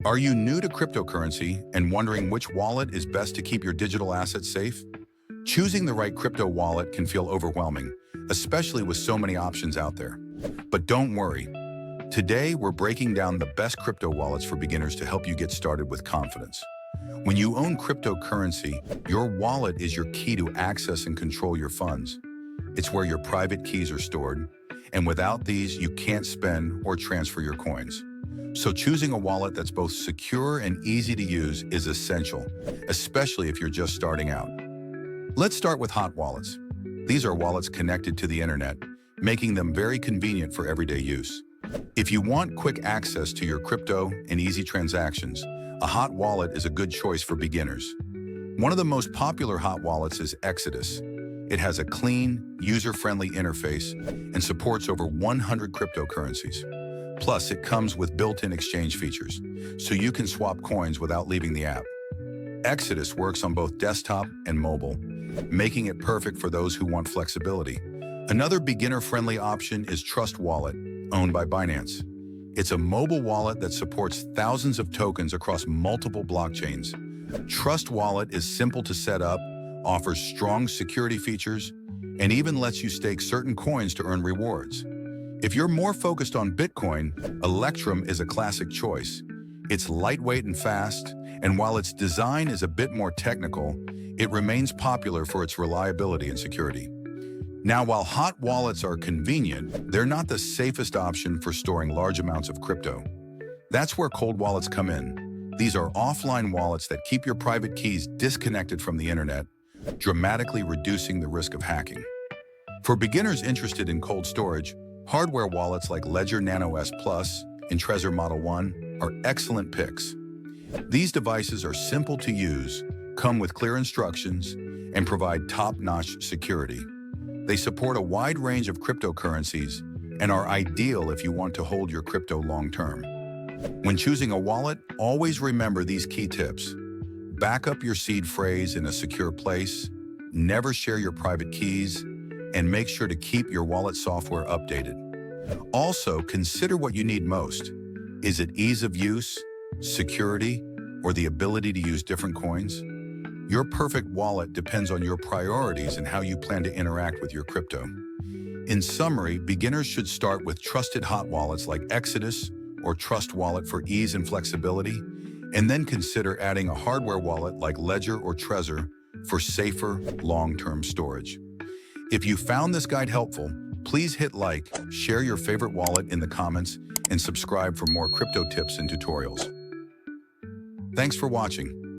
Are you new to cryptocurrency and wondering which wallet is best to keep your digital assets safe? Choosing the right crypto wallet can feel overwhelming, especially with so many options out there. But don't worry. Today, we're breaking down the best crypto wallets for beginners to help you get started with confidence. When you own cryptocurrency, your wallet is your key to access and control your funds. It's where your private keys are stored, and without these, you can't spend or transfer your coins. So choosing a wallet that's both secure and easy to use is essential, especially if you're just starting out. Let's start with hot wallets. These are wallets connected to the internet, making them very convenient for everyday use. If you want quick access to your crypto and easy transactions, a hot wallet is a good choice for beginners. One of the most popular hot wallets is Exodus. It has a clean, user-friendly interface and supports over 100 cryptocurrencies. Plus, it comes with built-in exchange features, so you can swap coins without leaving the app. Exodus works on both desktop and mobile, making it perfect for those who want flexibility. Another beginner-friendly option is Trust Wallet, owned by Binance. It's a mobile wallet that supports thousands of tokens across multiple blockchains. Trust Wallet is simple to set up, offers strong security features, and even lets you stake certain coins to earn rewards. If you're more focused on Bitcoin, Electrum is a classic choice. It's lightweight and fast, and while its design is a bit more technical, it remains popular for its reliability and security. Now, while hot wallets are convenient, they're not the safest option for storing large amounts of crypto. That's where cold wallets come in. These are offline wallets that keep your private keys disconnected from the internet, dramatically reducing the risk of hacking. For beginners interested in cold storage, hardware wallets like Ledger Nano S Plus and Trezor Model 1 are excellent picks. These devices are simple to use, come with clear instructions, and provide top-notch security. They support a wide range of cryptocurrencies and are ideal if you want to hold your crypto long-term. When choosing a wallet, always remember these key tips. Back up your seed phrase in a secure place, never share your private keys, and make sure to keep your wallet software updated. Also, consider what you need most. Is it ease of use, security, or the ability to use different coins? Your perfect wallet depends on your priorities and how you plan to interact with your crypto. In summary, beginners should start with trusted hot wallets like Exodus or Trust Wallet for ease and flexibility, and then consider adding a hardware wallet like Ledger or Trezor for safer, long-term storage. If you found this guide helpful, please hit like, share your favorite wallet in the comments, and subscribe for more crypto tips and tutorials. Thanks for watching.